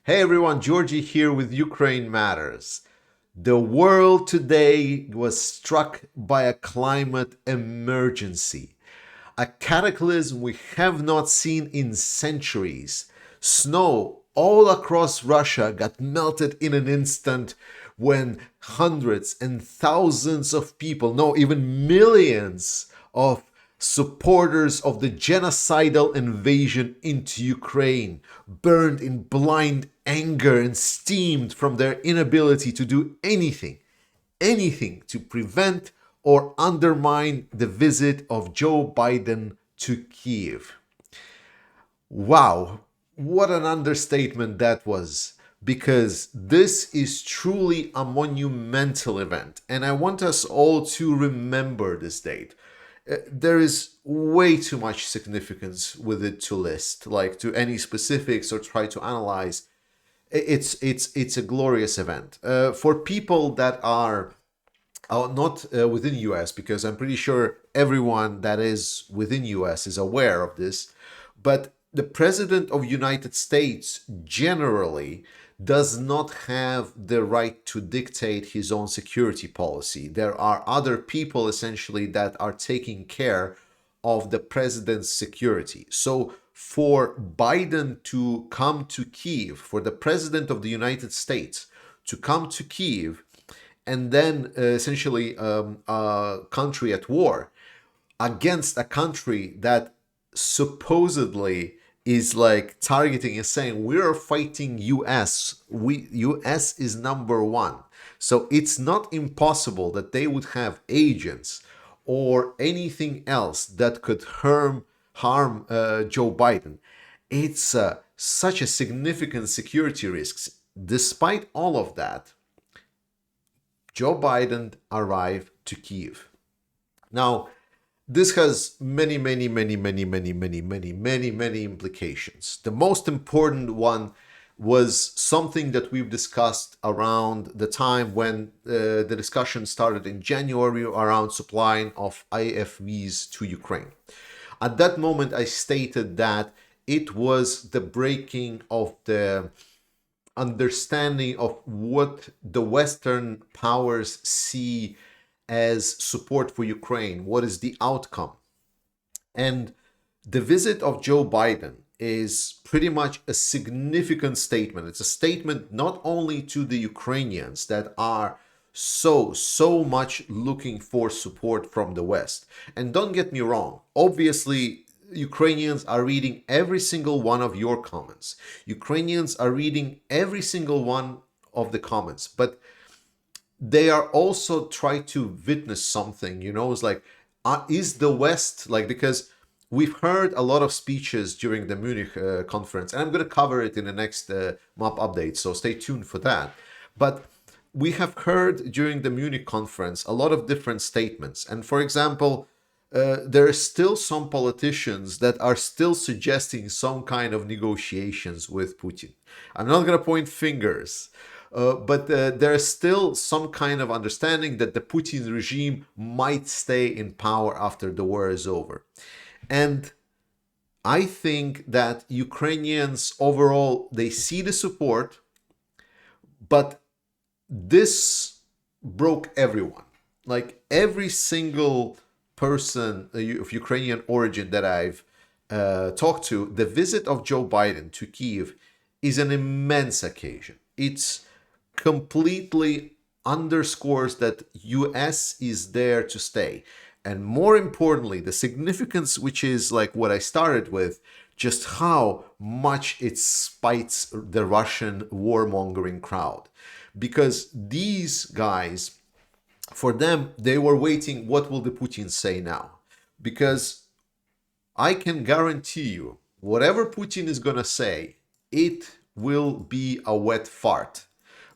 Hey everyone, Georgie here with Ukraine Matters. The world today was struck by a climate emergency, a cataclysm we have not seen in centuries. Snow all across Russia got melted in an instant when hundreds and thousands of people, no, even millions of supporters of the genocidal invasion into Ukraine burned in blind anger and steamed from their inability to do anything to prevent or undermine the visit of Joe Biden to Kyiv. Wow, what an understatement that was. Because this is truly a monumental event, and I want us all to remember this date. There is way too much significance with it to list, like to any specifics or try to analyze. It's a glorious event for people that are not within US, because I'm pretty sure everyone that is within US is aware of this. But the president of United States generally does not have the right to dictate his own security policy. There are other people essentially that are taking care of the president's security. So for Biden to come to Kyiv, for the president of the United States to come to Kyiv, and then essentially a country at war against a country that supposedly is like targeting and saying we're fighting US. US is number one. So it's not impossible that they would have agents or anything else that could harm Joe Biden. It's such a significant security risk. Despite all of that, Joe Biden arrived to Kyiv. Now, this has many implications. The most important one was something that we've discussed around the time when the discussion started in January around supplying of IFVs to Ukraine. At that moment, I stated that it was the breaking of the understanding of what the Western powers see as support for Ukraine. What is the outcome? And the visit of Joe Biden is pretty much a significant statement. It's a statement not only to the Ukrainians that are so much looking for support from the West. And don't get me wrong, obviously Ukrainians are reading every single one of your comments. Ukrainians are reading every single one of the comments, but they are also trying to witness something, it's like, is the West, like, because we've heard a lot of speeches during the Munich conference, and I'm going to cover it in the next map update, so stay tuned for that. But we have heard during the Munich conference a lot of different statements. And for example, there are still some politicians that are still suggesting some kind of negotiations with Putin. I'm not going to point fingers, but there is still some kind of understanding that the Putin regime might stay in power after the war is over. And I think that Ukrainians overall, they see the support, but this broke everyone. Like every single person of Ukrainian origin that I've talked to, the visit of Joe Biden to Kyiv is an immense occasion. It's completely underscores that US is there to stay. And more importantly, the significance, which is like what I started with, just how much it spites the Russian warmongering crowd. Because these guys, for them, they were waiting, what will the Putin say now? Because I can guarantee you, whatever Putin is going to say, it will be a wet fart.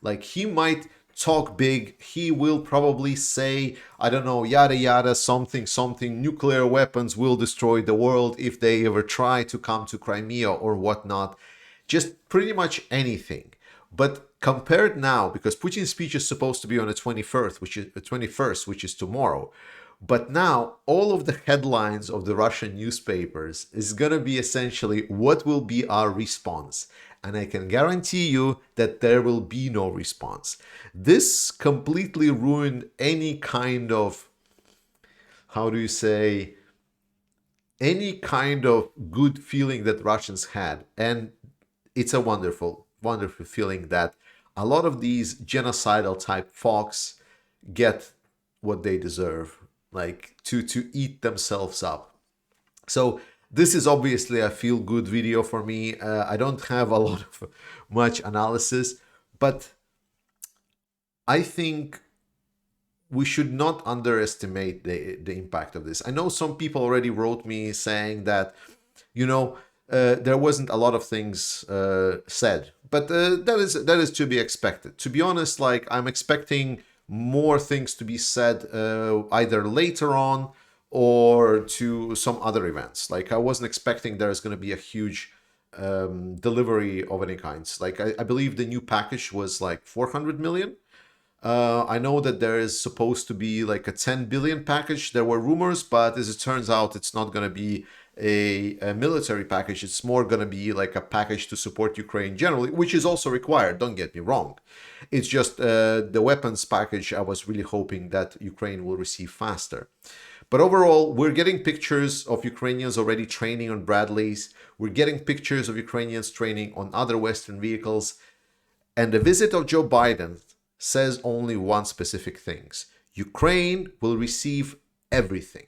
Like, he might talk big, he will probably say, I don't know, yada yada, something, nuclear weapons will destroy the world if they ever try to come to Crimea or whatnot. Just pretty much anything. But compared now, because Putin's speech is supposed to be on the 21st, which is tomorrow, but now all of the headlines of the Russian newspapers is going to be essentially what will be our response. and I can guarantee you that there will be no response. This completely ruined any kind of, how do you say, any kind of good feeling that Russians had. And it's a wonderful, wonderful feeling that a lot of these genocidal type folks get what they deserve, like to eat themselves up. So this is obviously a feel good video for me. I don't have a lot of much analysis, but I think we should not underestimate the impact of this. I know some people already wrote me saying that, there wasn't a lot of things said, but that is to be expected. To be honest, like I'm expecting more things to be said either later on or to some other events. Like I wasn't expecting there's going to be a huge delivery of any kinds. Like I believe the new package was like 400 million. I know that there is supposed to be like a 10 billion package. There were rumors, but as it turns out, it's not going to be a military package. It's more going to be like a package to support Ukraine generally, which is also required. Don't get me wrong. It's just the weapons package I was really hoping that Ukraine will receive faster. But overall, we're getting pictures of Ukrainians already training on Bradleys. We're getting pictures of Ukrainians training on other Western vehicles. And the visit of Joe Biden says only one specific thing. Ukraine will receive everything.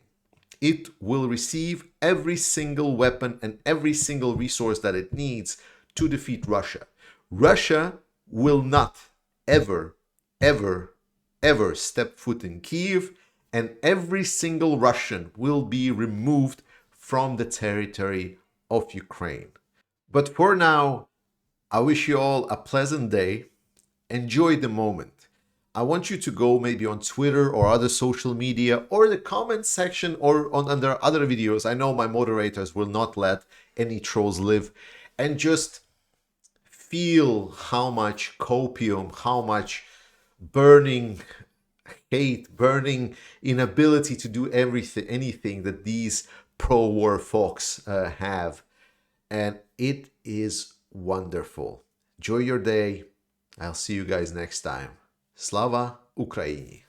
It will receive every single weapon and every single resource that it needs to defeat Russia. Russia will not ever, ever, ever step foot in Kyiv, and every single Russian will be removed from the territory of Ukraine. But for now, I wish you all a pleasant day. Enjoy the moment. I want you to go maybe on Twitter or other social media or the comment section or on under other videos. I know my moderators will not let any trolls live, and just feel how much copium, how much burning hate, burning inability to do anything that these pro-war folks have. And it is wonderful. Enjoy your day. I'll see you guys next time. Slava Ukraini!